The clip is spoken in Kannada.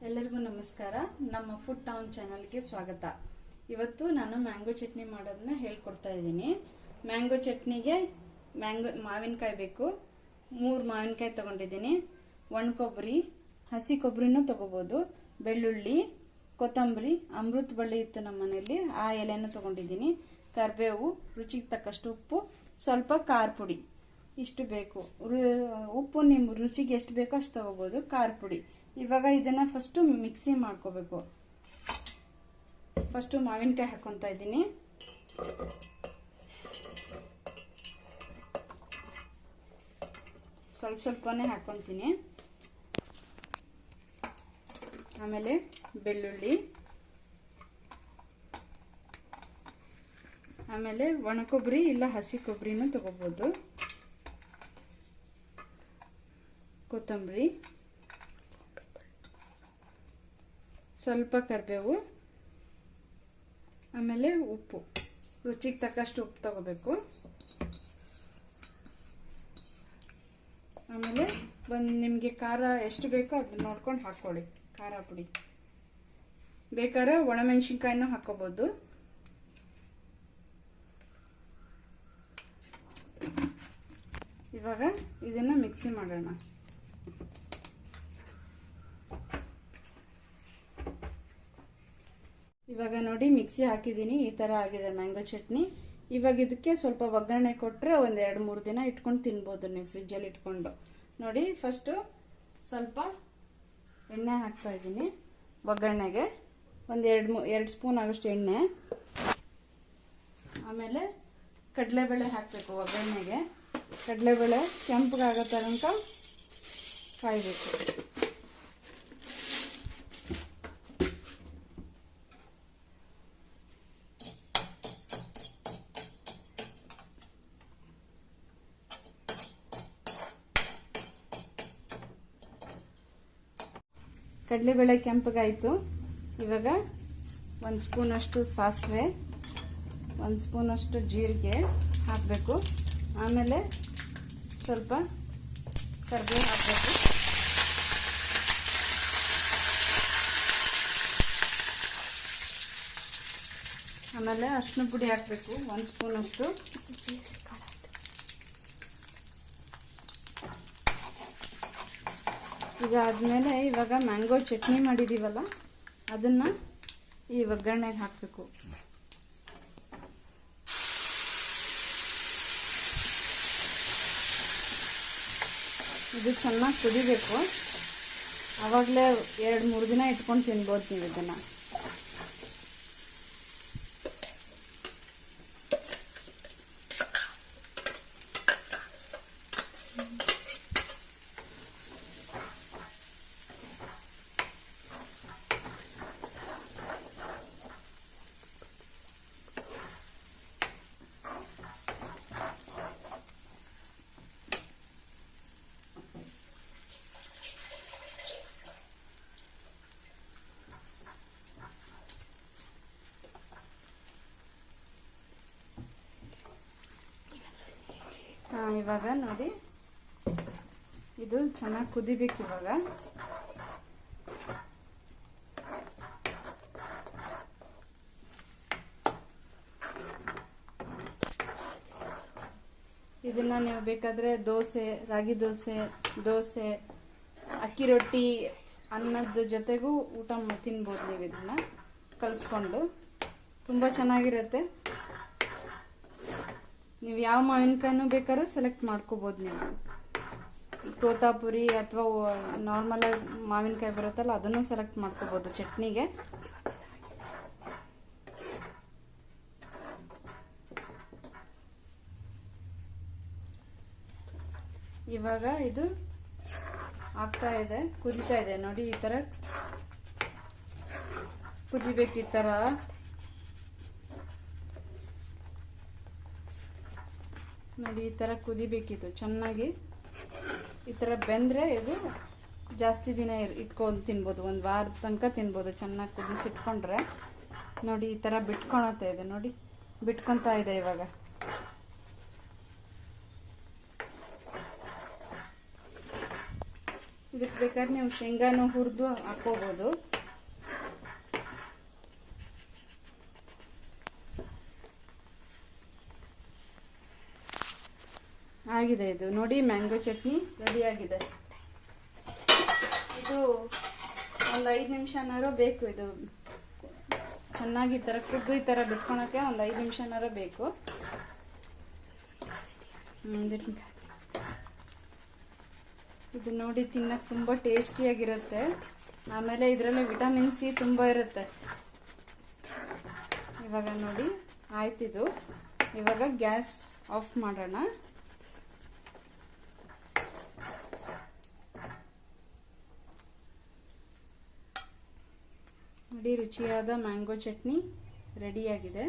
ಎಲ್ಲರಿಗೂ ನಮಸ್ಕಾರ. ನಮ್ಮ ಫುಡ್ ಟೌನ್ ಚಾನಲ್ಗೆ ಸ್ವಾಗತ. ಇವತ್ತು ನಾನು ಮ್ಯಾಂಗೋ ಚಟ್ನಿ ಮಾಡೋದನ್ನ ಹೇಳ್ಕೊಡ್ತಾ ಇದ್ದೀನಿ. ಮ್ಯಾಂಗೋ ಚಟ್ನಿಗೆ ಮಾವಿನಕಾಯಿ ಬೇಕು. 3 ಮಾವಿನಕಾಯಿ ತಗೊಂಡಿದ್ದೀನಿ. ಒಣ ಕೊಬ್ಬರಿ, ಹಸಿ ಕೊಬ್ಬರಿನೂ ತಗೋಬಹುದು. ಬೆಳ್ಳುಳ್ಳಿ, ಕೊತ್ತಂಬರಿ, ಅಮೃತ ಬಳ್ಳಿ ಇತ್ತು ನಮ್ಮ ಮನೆಯಲ್ಲಿ, ಆ ಎಲೆನೂ ತಗೊಂಡಿದ್ದೀನಿ. ಕರಿಬೇವು, ರುಚಿಗೆ ತಕ್ಕಷ್ಟು ಉಪ್ಪು, ಸ್ವಲ್ಪ ಖಾರ ಪುಡಿ, ಇಷ್ಟು ಬೇಕು. ಉಪ್ಪು ನಿಮ್ಮ ರುಚಿಗೆ ಎಷ್ಟು ಬೇಕೋ ಅಷ್ಟು ತಗೋಬಹುದು. ಖಾರ ಪುಡಿ. ಇವಾಗ ಇದನ್ನ ಫಸ್ಟ್ ಮಿಕ್ಸಿ ಮಾಡ್ಕೋಬೇಕು. ಫಸ್ಟ್ ಮಾವಿನಕಾಯಿ ಹಾಕೊಂತ ಇದ್ದೀನಿ. ಸ್ವಲ್ಪ ಸ್ವಲ್ಪನೇ ಹಾಕೊಂತೀನಿ. ಆಮೇಲೆ ಬೆಳ್ಳುಳ್ಳಿ, ಆಮೇಲೆ ಒಣ ಕೊಬ್ಬರಿ ಇಲ್ಲ ಹಸಿ ಕೊಬ್ಬರಿನೂ ತಗೋಬಹುದು. ಕೊತ್ತಂಬರಿ, ಸ್ವಲ್ಪ ಕರಿಬೇವು, ಆಮೇಲೆ ಉಪ್ಪು, ರುಚಿಗೆ ತಕ್ಕಷ್ಟು ಉಪ್ಪು ತಗೋಬೇಕು. ಆಮೇಲೆ ನಿಮಗೆ ಖಾರ ಎಷ್ಟು ಬೇಕೋ ಅದನ್ನ ನೋಡ್ಕೊಂಡು ಹಾಕೊಳ್ಳಿ. ಖಾರ ಪುಡಿ ಬೇಕಾದ್ರೆ ಒಣಮೆಣಸಿನ್ಕಾಯಿನೂ ಹಾಕೋಬಹುದು. ಇವಾಗ ಇದನ್ನ ಮಿಕ್ಸಿ ಮಾಡೋಣ. ಇವಾಗ ನೋಡಿ ಮಿಕ್ಸಿ ಹಾಕಿದ್ದೀನಿ. ಈ ತರ ಆಗಿದೆ ಮ್ಯಾಂಗೋ ಚಟ್ನಿ. ಇವಾಗ ಇದಕ್ಕೆ ಸ್ವಲ್ಪ ಒಗ್ಗರಣೆ ಕೊಟ್ಟರೆ ಒಂದು 2-3 ದಿನ ಇಟ್ಕೊಂಡು ತಿನ್ಬೋದು ನೀವು, ಫ್ರಿಜ್ಜಲ್ಲಿ ಇಟ್ಕೊಂಡು. ನೋಡಿ, ಫಸ್ಟು ಸ್ವಲ್ಪ ಎಣ್ಣೆ ಹಾಕ್ತಾ ಇದ್ದೀನಿ ಒಗ್ಗರಣೆಗೆ. ಒಂದು 2 ಸ್ಪೂನ್ ಆಗೋಷ್ಟು ಎಣ್ಣೆ. ಆಮೇಲೆ ಕಡಲೆಬೇಳೆ ಹಾಕಬೇಕು ಒಗ್ಗರಣೆಗೆ. ಕಡಲೆಬೇಳೆ ಕೆಂಪಗಾಗೋ ತನಕ ಕಾಯಬೇಕು. ಕಡಲೆಬೇಳೆ ಕೆಂಪಗಾಯಿತು. ಇವಾಗ 1 ಸ್ಪೂನಷ್ಟು ಸಾಸಿವೆ, 1 ಸ್ಪೂನಷ್ಟು ಜೀರಿಗೆ ಹಾಕಬೇಕು. ಆಮೇಲೆ ಸ್ವಲ್ಪ ಕರಿಬೇವು ಹಾಕಬೇಕು. ಆಮೇಲೆ ಅರಿಶಿನ ಪುಡಿ ಹಾಕಬೇಕು 1 ಸ್ಪೂನಷ್ಟು. ಇದಾದ್ಮೇಲೆ ಇವಾಗ ಮ್ಯಾಂಗೋ ಚಟ್ನಿ ಮಾಡಿದೀವಲ್ಲ ಅದನ್ನ ಈ ಒಗ್ಗರಣೆಗೆ ಹಾಕಬೇಕು. ಇದು ಚೆನ್ನಾಗಿ ಕುದಿಬೇಕು. ಆವಾಗಲೇ 2-3 ದಿನ ಇಟ್ಕೊಂಡು ತಿನ್ಬೋದು ನೀವು ಇದನ್ನ. ಇವಾಗ ನೋಡಿ, ಇದು ಚೆನ್ನಾಗಿ ಕುದಿಬೇಕು. ಇವಾಗ ಇದನ್ನ ನೀವು ಬೇಕಾದ್ರೆ ದೋಸೆ, ರಾಗಿ ದೋಸೆ, ಅಕ್ಕಿ ರೊಟ್ಟಿ, ಅನ್ನದ ಜೊತೆಗೂ ಊಟ ತಿನ್ಬೋದು ನೀವು. ಇದನ್ನ ಕಲಿಸ್ಕೊಂಡು ತುಂಬ ಚೆನ್ನಾಗಿರುತ್ತೆ. ನೀವು ಯಾವ ಮಾವಿನಕಾಯಿನೂ ಬೇಕಾದ್ರೂ ಸೆಲೆಕ್ಟ್ ಮಾಡ್ಕೋಬೋದು. ನೀವು ತೋತಾಪುರಿ ಅಥವಾ ನಾರ್ಮಲ್ ಆಗಿ ಮಾವಿನಕಾಯಿ ಬರುತ್ತಲ್ಲ ಅದನ್ನು ಸೆಲೆಕ್ಟ್ ಮಾಡ್ಕೋಬೋದು ಚಟ್ನಿಗೆ. ಇವಾಗ ಇದು ಆಗ್ತಾ ಇದೆ, ಕುದಿತಾ ಇದೆ ನೋಡಿ. ಈ ತರ ಕುದಿಬೇಕು. ಈ ತರ ನೋಡಿ, ಈ ತರ ಕುದಿಬೇಕಿತ್ತು ಚೆನ್ನಾಗಿ. ಈ ತರ ಬೆಂದ್ರೆ ಇದು ಜಾಸ್ತಿ ದಿನ ಇಟ್ಕೊಂಡು ತಿನ್ಬೋದು. 1 ವಾರದ ತನಕ ತಿನ್ಬೋದು ಚೆನ್ನಾಗಿ ಕುದಿಸಿಟ್ಕೊಂಡ್ರೆ. ನೋಡಿ, ಈ ತರ ಬಿಟ್ಕೊಳತಾ ಇದೆ. ನೋಡಿ, ಬಿಟ್ಕೊತಾ ಇದೆ. ಇವಾಗ ಇದಕ್ಕೆ ಬೇಕಾದ್ರೆ ನೀವು ಶೇಂಗಾನು ಹುರಿದು ಹಾಕೋಬಹುದು. ಆಗಿದೆ ಇದು ನೋಡಿ, ಮ್ಯಾಂಗೋ ಚಟ್ನಿ ರೆಡಿ ಆಗಿದೆ. ಇದು ಒಂದು 5 ನಿಮಿಷನಾರು ಬೇಕು. ಇದು ಚೆನ್ನಾಗಿ ಈ ಥರ ಕುದ್ದು ಈ ಥರ ಬಿಟ್ಕೊಳಕ್ಕೆ ಒಂದು 5 ನಿಮಿಷನಾರು ಬೇಕು. ಇದು ನೋಡಿ ತಿನ್ನಕ್ಕೆ ತುಂಬ ಟೇಸ್ಟಿಯಾಗಿರುತ್ತೆ. ಆಮೇಲೆ ಇದರಲ್ಲಿ ವಿಟಮಿನ್ ಸಿ ತುಂಬ ಇರುತ್ತೆ. ಇವಾಗ ನೋಡಿ ಆಯ್ತಿದು. ಇವಾಗ ಗ್ಯಾಸ್ ಆಫ್ ಮಾಡೋಣ. ನೋಡಿ ರುಚಿಯಾದ ಮ್ಯಾಂಗೋ ಚಟ್ನಿ ರೆಡಿಯಾಗಿದೆ.